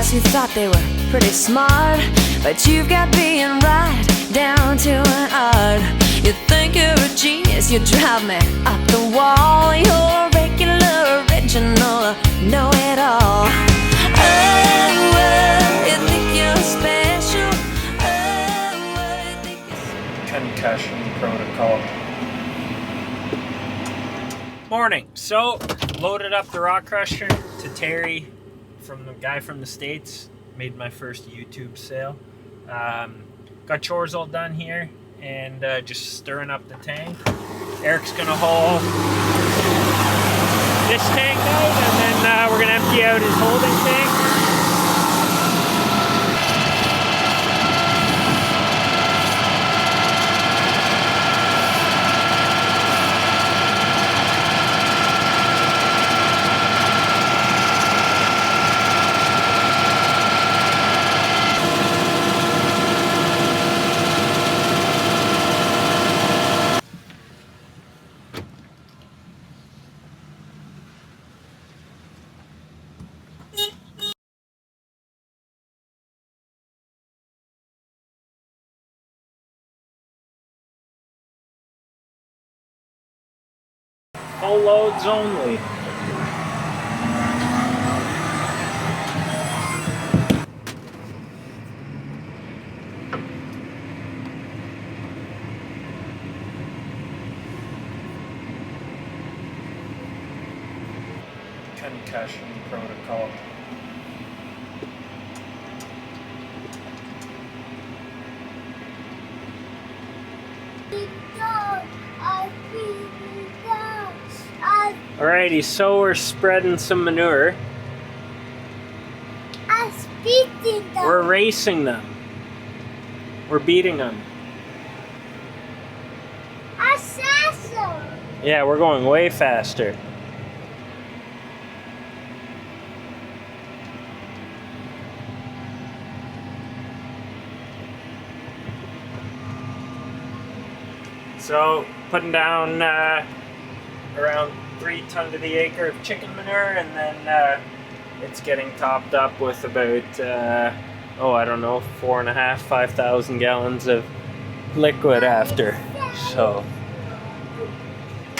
guys who thought they were pretty smart, but you've got being right down to an art. You think you're a genius, you drive me up the wall. You're a regular, original, know-it-all. Oh, you think you're special. Oh, you think you're... Concussion protocol. Morning. So, loaded up the rock crusher to Terry, from the guy from the States. Made my first YouTube sale. Got chores all done here and just stirring up the tank. Eric's gonna haul this tank out, and then we're gonna empty out his holding tank. Full loads only. Concussion protocol. Alrighty, so we're spreading some manure. I'm beating them. We're racing them. We're beating them. I said so. Yeah, we're going way faster. So, putting down around 3 tons to the acre of chicken manure, and then it's getting topped up with about, I don't know, 4,500, 5,000 gallons of liquid after. So,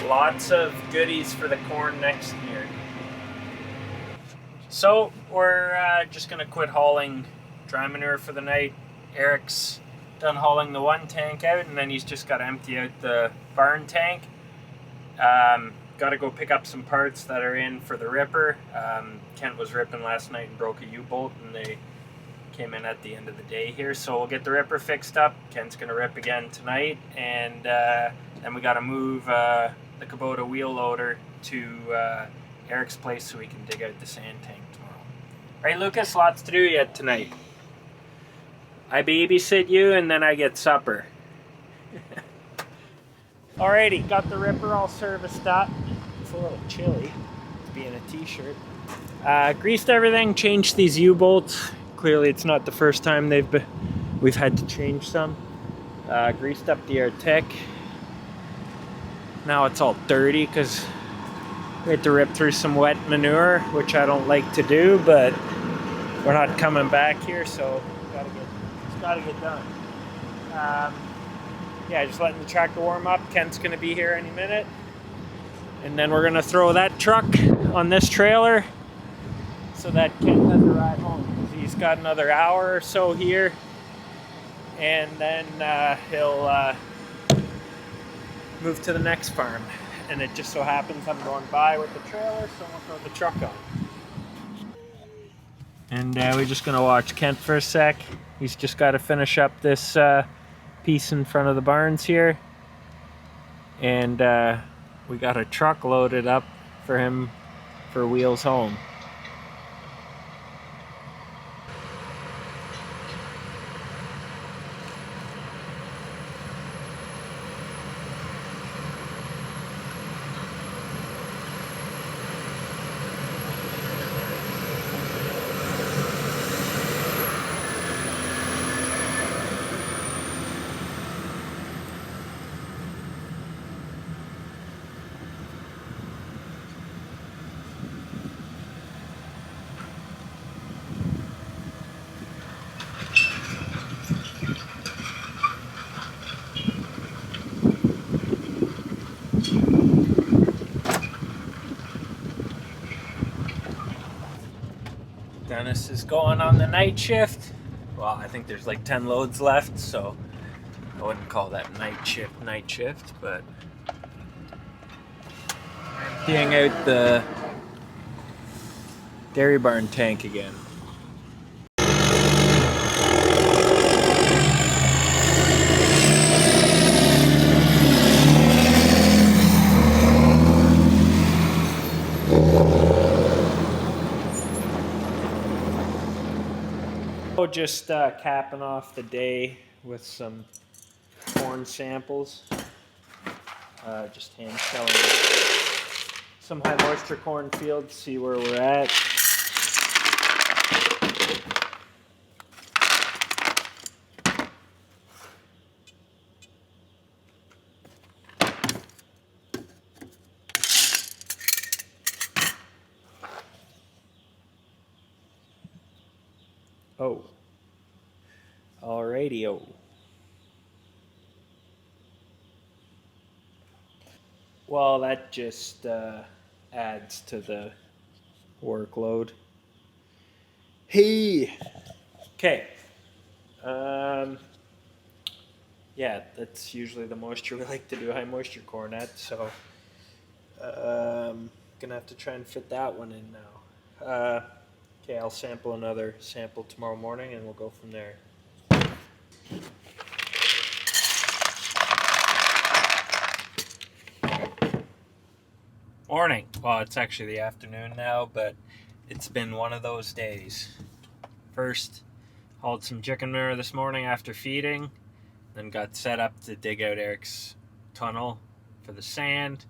lots of goodies for the corn next year. So, we're just going to quit hauling dry manure for the night. Eric's done hauling the one tank out, and then he's just got to empty out the barn tank. Got to go pick up some parts that are in for the ripper. Kent was ripping last night and broke a U-bolt, and they came in at the end of the day here. So we'll get the ripper fixed up. Kent's going to rip again tonight, and then we got to move the Kubota wheel loader to Eric's place so we can dig out the sand tank tomorrow. Right, Lucas? Lots to do yet tonight. I babysit you, and then I get supper. Alrighty, got the ripper all serviced up. It's a little chilly to be in a t-shirt. Greased everything, changed these U-bolts. Clearly it's not the first time we've had to change some. Greased up the Artec. Now it's all dirty because we had to rip through some wet manure, which I don't like to do, but we're not coming back here, so it's gotta get done. Yeah, just letting the tractor warm up. Kent's gonna be here any minute. And then we're gonna throw that truck on this trailer so that Kent has a ride home, because he's got another hour or so here. And then he'll move to the next farm. And it just so happens I'm going by with the trailer, so we'll throw the truck on. And we're just gonna watch Kent for a sec. He's just gotta finish up this piece in front of the barns here, and we got a truck loaded up for him for wheels home. Dennis is going on the night shift. Well, I think there's like 10 loads left, so I wouldn't call that night shift, but emptying out the dairy barn tank again. Just capping off the day with some corn samples. Just hand shelling some high moisture corn fields, see where we're at. Oh. Alrighty-o. Well, that just adds to the workload. Hey! Okay. Yeah, that's usually the moisture we like to do high moisture corn at, so gonna have to try and fit that one in now. Okay, I'll sample another sample tomorrow morning and we'll go from there. Morning. Well, it's actually the afternoon now, but it's been one of those days. First, hauled some chicken manure this morning after feeding, then got set up to dig out Eric's tunnel for the sand,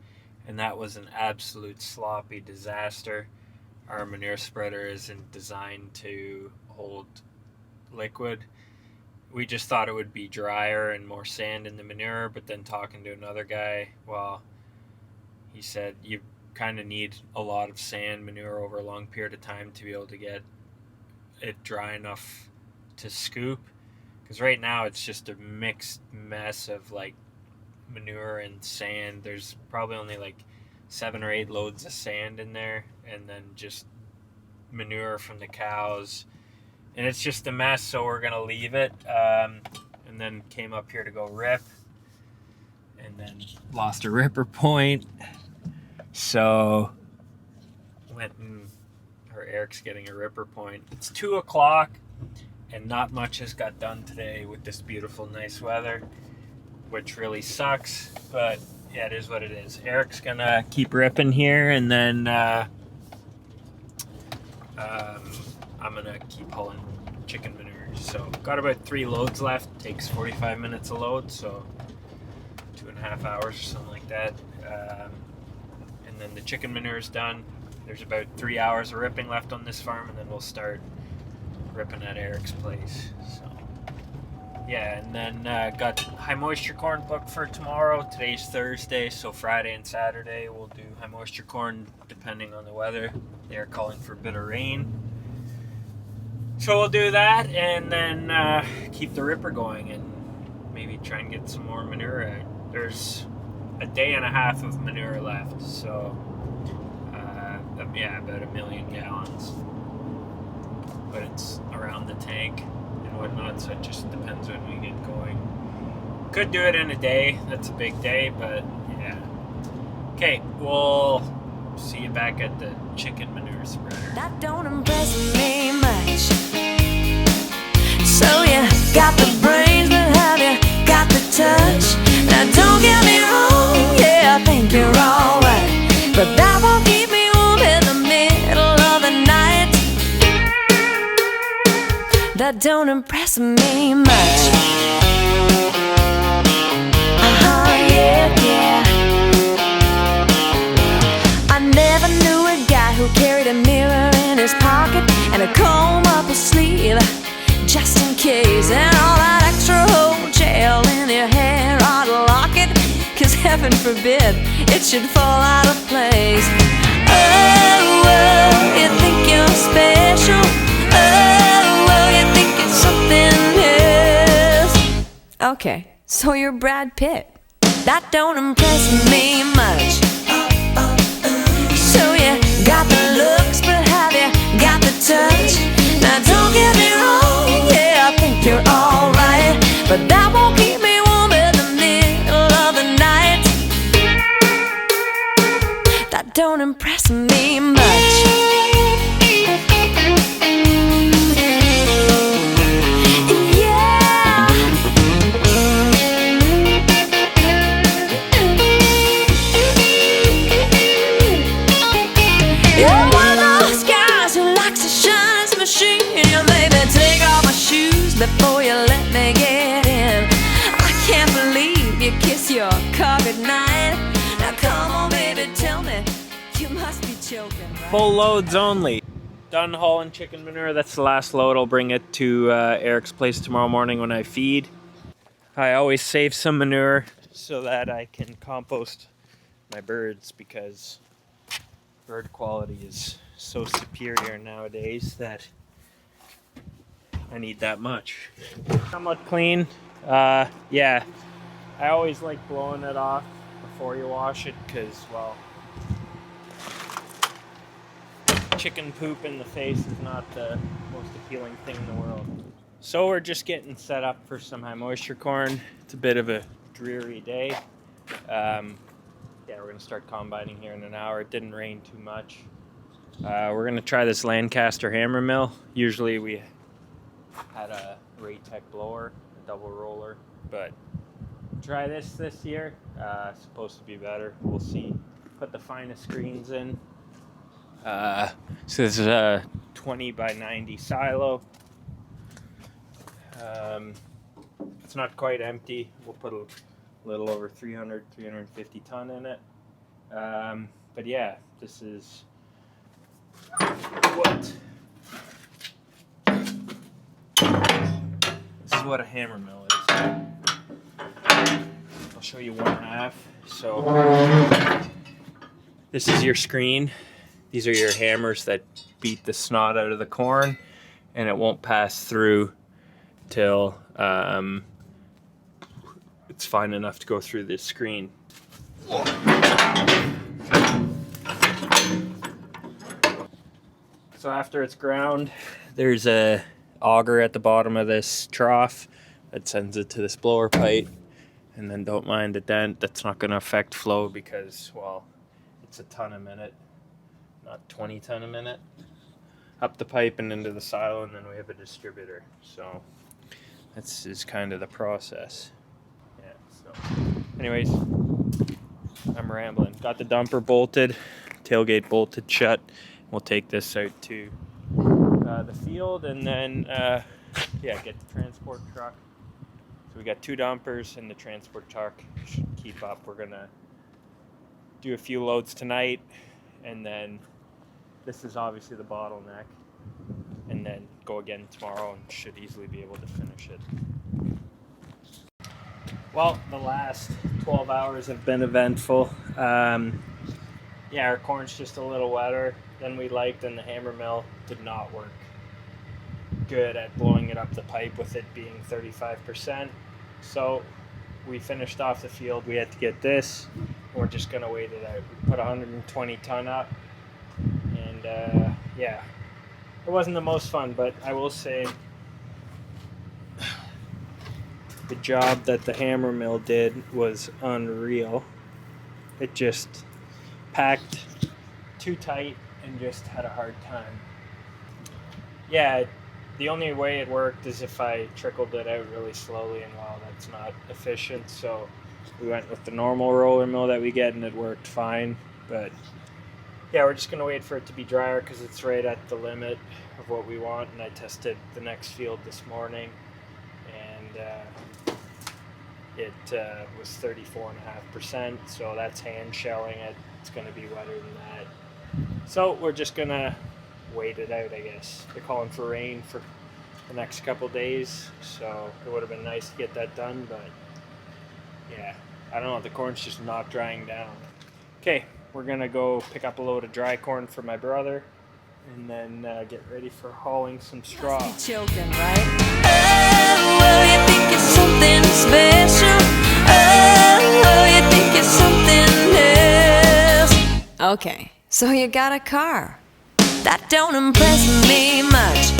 and that was an absolute sloppy disaster. Our manure spreader isn't designed to hold liquid. We just thought it would be drier and more sand in the manure, but then talking to another guy, well, he said you kind of need a lot of sand manure over a long period of time to be able to get it dry enough to scoop. Because right now it's just a mixed mess of like manure and sand. There's probably only like 7 or 8 loads of sand in there, and then just manure from the cows. And it's just a mess, so we're going to leave it. And then came up here to go rip, and then lost a ripper point. So went and, or Eric's getting a ripper point. It's 2 o'clock, and not much has got done today with this beautiful, nice weather, which really sucks, but yeah, it is what it is. Eric's gonna keep ripping here, and then I'm gonna keep hauling chicken manure. So got about 3 loads left. Takes 45 minutes a load, so 2.5 hours or something like that. And then the chicken manure is done. There's about 3 hours of ripping left on this farm, and then we'll start ripping at Eric's place. So yeah, and then got high moisture corn booked for tomorrow. Today's Thursday, so Friday and Saturday we'll do high moisture corn depending on the weather. They are calling for a bit of rain. So we'll do that, and then keep the ripper going and maybe try and get some more manure out. There's a day and a half of manure left, so yeah, about 1 million gallons. But it's around the tank and whatnot, so it just depends when we get going. Could do it in a day. That's a big day, but yeah. Okay, we'll see you back at the chicken manure spreader. That don't impress me much. So you got the brains, but have you got the touch? Now don't get me wrong, yeah, I think you're alright, but that won't keep me warm in the middle of the night. That don't impress me much. Yeah. I never knew a guy who carried a mirror in his pocket and a comb up his sleeve, just in case, and all that extra whole gel in your hair ought to lock it, 'cause heaven forbid it should fall out of place. Oh, you think you're special. Oh, you think it's something else. Okay, so you're Brad Pitt. That don't impress me much. So you got the looks, but have you got the touch? before you let me get in. I can't believe you kiss your car goodnight. Now come on, baby, tell me, you must be joking, right? Full loads only. Done hauling chicken manure. That's the last load. I'll bring it to Eric's place tomorrow morning when I feed. I always save some manure so that I can compost my birds, because bird quality is so superior nowadays that I need that much. Somewhat clean. Yeah, I always like blowing it off before you wash it, because, well, chicken poop in the face is not the most appealing thing in the world. So we're just getting set up for some high moisture corn. It's a bit of a dreary day. Yeah, we're gonna start combining here in an hour. It didn't rain too much. We're gonna try this Lancaster hammer mill. Usually we had a Raytech blower, a double roller, but try this year. Supposed to be better. We'll see. Put the finest screens in. So this is a 20 by 90 silo. It's not quite empty. We'll put a little over 350 ton in it. But yeah, this is what a hammer mill is. I'll show you one half. So this is your screen. These are your hammers that beat the snot out of the corn, and it won't pass through till it's fine enough to go through this screen. So after it's ground, there's a auger at the bottom of this trough that sends it to this blower pipe. And then don't mind the dent. That's not going to affect flow because, well, it's a ton a minute, not 20 ton a minute. Up the pipe and into the silo, and then we have a distributor. So this is kind of the process. Yeah, so anyways, I'm rambling. Got the dumper bolted, tailgate bolted shut. We'll take this out to the field, and then yeah, get the transport truck. So we got 2 dumpers, and the transport truck should keep up. We're gonna do a few loads tonight, and then this is obviously the bottleneck, and then go again tomorrow, and should easily be able to finish it. Well, the last 12 hours have been eventful. Yeah, our corn's just a little wetter than we liked, and the hammer mill did not work good at blowing it up the pipe with it being 35%. So we finished off the field. We had to get this. We're just gonna wait it out. We put 120 ton up, and yeah, it wasn't the most fun, but I will say the job that the hammer mill did was unreal. It just packed too tight and just had a hard time. Yeah, the only way it worked is if I trickled it out really slowly, and well, that's not efficient, so we went with the normal roller mill that we get, and it worked fine. But yeah, we're just gonna wait for it to be drier because it's right at the limit of what we want. And I tested the next field this morning, and it was 34.5%, so that's hand shelling it. It's gonna be wetter than that. So we're just gonna wait it out, I guess. They're calling for rain for the next couple days, so it would have been nice to get that done, but yeah, I don't know, the corn's just not drying down. Okay, we're gonna go pick up a load of dry corn for my brother, and then get ready for hauling some straw. You must be joking, right? Oh, well, you think it's something special. Oh, well, you think it's something else. Okay, so you got a car. That don't impress me much.